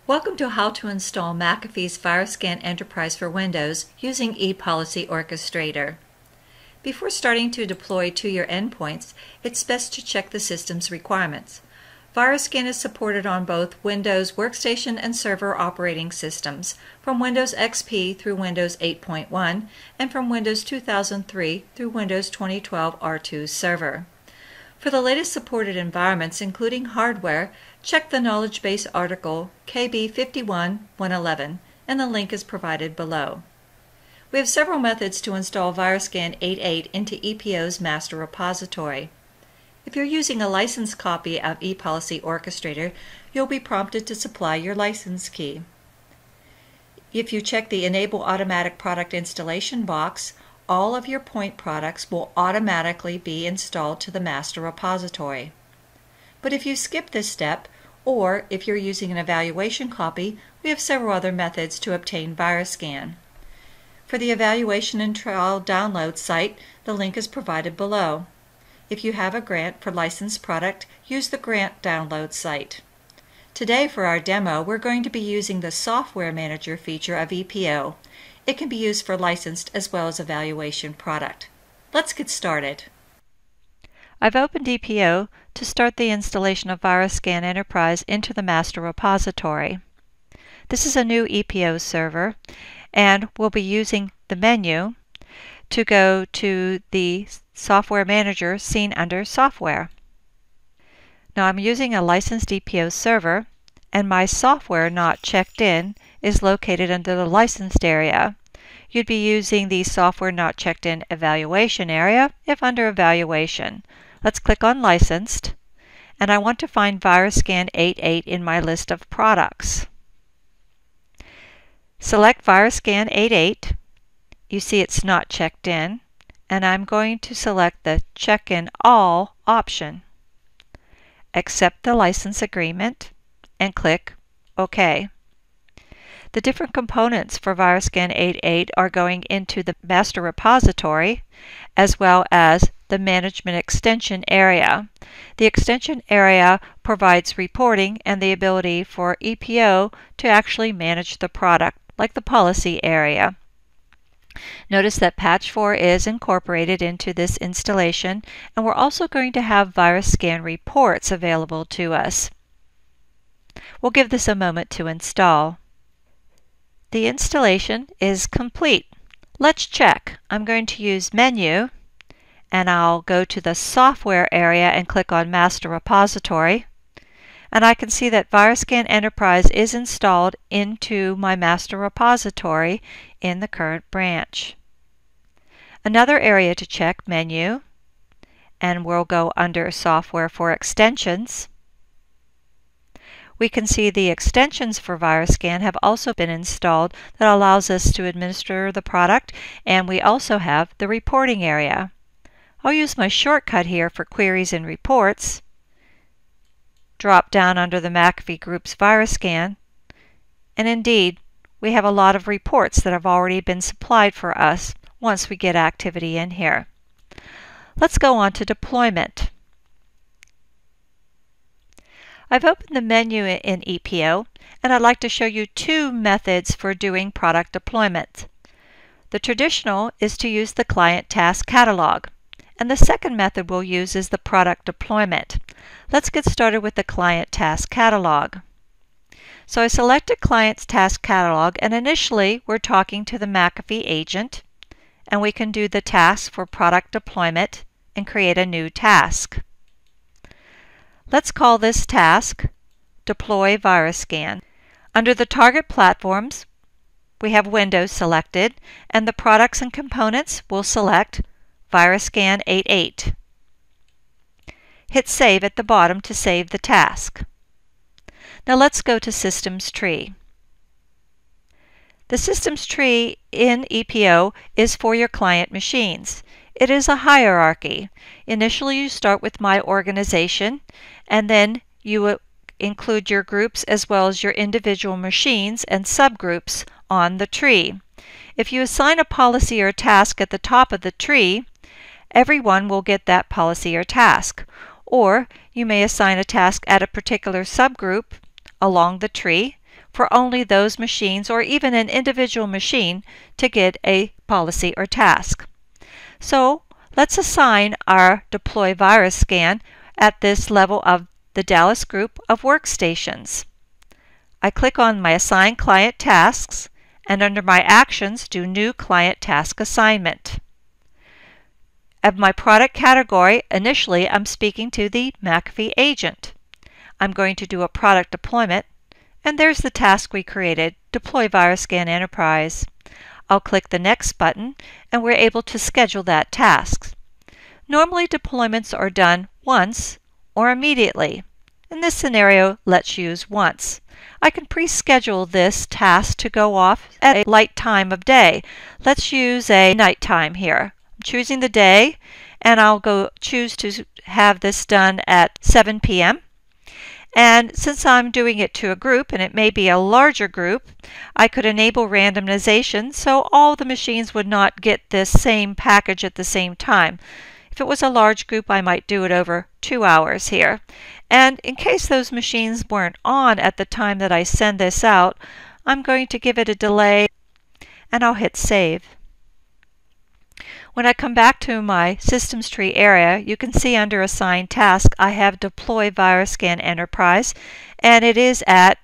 Welcome to how to install McAfee's VirusScan Enterprise for Windows using ePolicy Orchestrator. Before starting to deploy to your endpoints, it's best to check the system's requirements. VirusScan is supported on both Windows Workstation and Server operating systems, from Windows XP through Windows 8.1 and from Windows 2003 through Windows 2012 R2 Server. For the latest supported environments, including hardware, check the knowledge base article KB51-111, and the link is provided below. We have several methods to install VirusScan 8.8 into EPO's master repository. If you're using a licensed copy of ePolicy Orchestrator, you'll be prompted to supply your license key. If you check the Enable Automatic Product Installation box, all of your point products will automatically be installed to the master repository. But if you skip this step, or if you're using an evaluation copy, we have several other methods to obtain VirusScan. For the evaluation and trial download site, the link is provided below. If you have a grant for licensed product, use the grant download site. Today for our demo, we're going to be using the Software Manager feature of EPO. It can be used for licensed as well as evaluation product. Let's get started. I've opened EPO to start the installation of VirusScan Enterprise into the master repository. This is a new EPO server, and we'll be using the menu to go to the Software Manager seen under Software. Now I'm using a licensed EPO server, and my software not checked in is located under the licensed area. You'd be using the software not checked in evaluation area if under evaluation. Let's click on licensed, and I want to find VirusScan 8.8 in my list of products. Select VirusScan 8.8. You see it's not checked in, and I'm going to select the Check in All option. Accept the license agreement and click OK. The different components for VirusScan 8.8 are going into the master repository as well as the management extension area. The extension area provides reporting and the ability for EPO to actually manage the product, like the policy area. Notice that Patch 4 is incorporated into this installation, and we're also going to have VirusScan reports available to us. We'll give this a moment to install. The installation is complete. Let's check. I'm going to use Menu, and I'll go to the Software area and click on Master Repository. And I can see that VirusScan Enterprise is installed into my master repository in the current branch. Another area to check, Menu, and we'll go under Software for Extensions. We can see the extensions for VirusScan have also been installed that allows us to administer the product, and we also have the reporting area. I'll use my shortcut here for queries and reports. Drop down under the McAfee Group's VirusScan, and indeed, we have a lot of reports that have already been supplied for us once we get activity in here. Let's go on to deployment. I've opened the menu in EPO, and I'd like to show you two methods for doing product deployment. The traditional is to use the Client Task Catalog, and the second method we'll use is the product deployment. Let's get started with the Client Task Catalog. So I selected Client's Task Catalog, and initially we're talking to the McAfee agent, and we can do the task for product deployment and create a new task. Let's call this task Deploy VirusScan. Under the target platforms, we have Windows selected, and the products and components will select VirusScan 8.8. Hit Save at the bottom to save the task. Now let's go to Systems Tree. The Systems Tree in EPO is for your client machines. It is a hierarchy. Initially you start with My Organization, and then you will include your groups as well as your individual machines and subgroups on the tree. If you assign a policy or task at the top of the tree, everyone will get that policy or task. Or you may assign a task at a particular subgroup along the tree. for only those machines or even an individual machine to get a policy or task. So let's assign our Deploy VirusScan at this level of the Dallas group of workstations. I click on my Assign Client Tasks, and under my Actions, do New Client Task Assignment. Of my product category, initially I'm speaking to the McAfee agent. I'm going to do a product deployment, and there's the task we created, Deploy VirusScan Enterprise. I'll click the Next button, and we're able to schedule that task. Normally deployments are done once or immediately. In this scenario, let's use once. I can pre-schedule this task to go off at a light time of day. Let's use a night time here. I'm choosing the day, and I'll choose to have this done at 7 p.m. And since I'm doing it to a group, and it may be a larger group, I could enable randomization so all the machines would not get this same package at the same time. If it was a large group, I might do it over 2 hours here. And in case those machines weren't on at the time that I send this out, I'm going to give it a delay, and I'll hit Save. When I come back to my Systems Tree area, you can see under Assigned Task I have Deploy VirusScan Enterprise, and it is at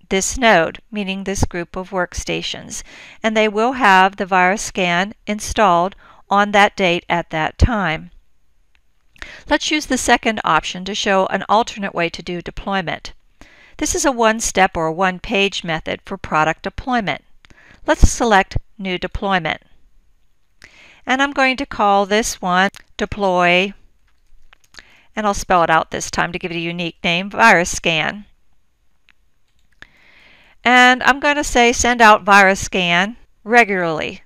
this node, meaning this group of workstations. And they will have the VirusScan installed on that date at that time. Let's use the second option to show an alternate way to do deployment. This is a one-step or one-page method for product deployment. Let's select New Deployment. And I'm going to call this one Deploy, and I'll spell it out this time to give it a unique name, VirusScan. And I'm going to say send out VirusScan regularly.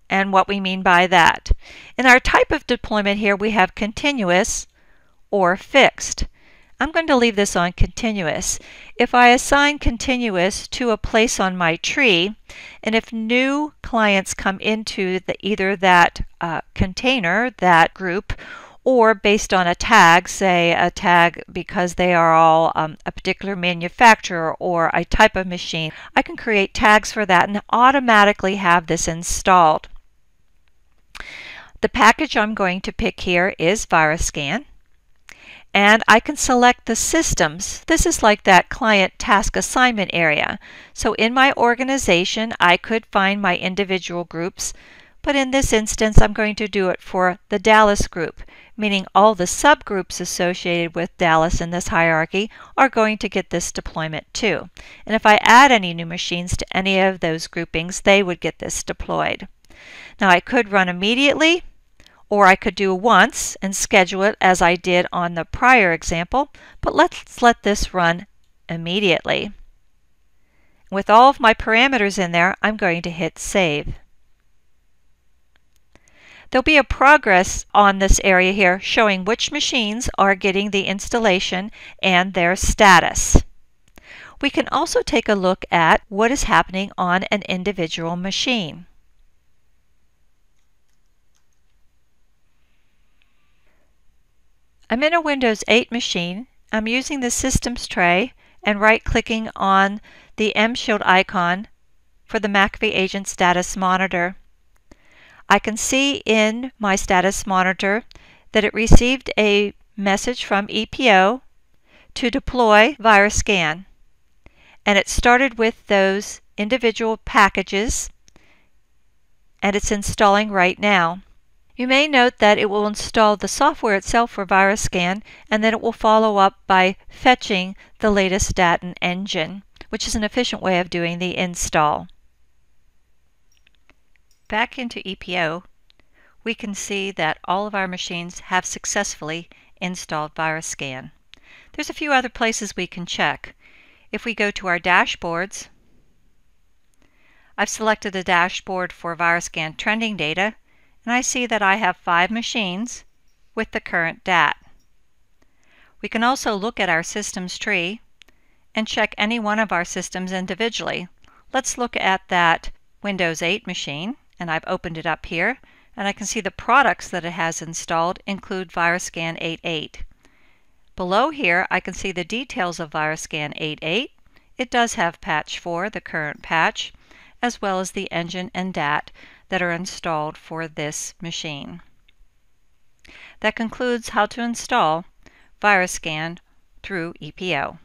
And what we mean by that. In our type of deployment here, we have continuous or fixed. I'm going to leave this on continuous. If I assign continuous to a place on my tree, and if new clients come into either that container, that group, or based on a tag, say a tag because they are all a particular manufacturer or a type of machine, I can create tags for that and automatically have this installed. The package I'm going to pick here is VirusScan, and I can select the systems. This is like that client task assignment area. So in my organization, I could find my individual groups, but in this instance, I'm going to do it for the Dallas group, meaning all the subgroups associated with Dallas in this hierarchy are going to get this deployment too. And if I add any new machines to any of those groupings, they would get this deployed. Now I could run immediately, or I could do once and schedule it as I did on the prior example, but let's let this run immediately. With all of my parameters in there, I'm going to hit Save. There'll be a progress on this area here showing which machines are getting the installation and their status. We can also take a look at what is happening on an individual machine. I'm in a Windows 8 machine. I'm using the Systems tray and right-clicking on the M-Shield icon for the McAfee Agent Status Monitor. I can see in my Status Monitor that it received a message from EPO to deploy VirusScan, and it started with those individual packages, and it's installing right now. You may note that it will install the software itself for VirusScan, and then it will follow up by fetching the latest data engine, which is an efficient way of doing the install. Back into EPO, we can see that all of our machines have successfully installed VirusScan. There's a few other places we can check. If we go to our dashboards, I've selected a dashboard for VirusScan trending data, and I see that I have 5 machines with the current DAT. We can also look at our systems tree and check any one of our systems individually. Let's look at that Windows 8 machine, and I've opened it up here, and I can see the products that it has installed include VirusScan 8.8. Below here, I can see the details of VirusScan 8.8. It does have patch 4, the current patch, as well as the engine and DAT that are installed for this machine. That concludes how to install VirusScan through EPO.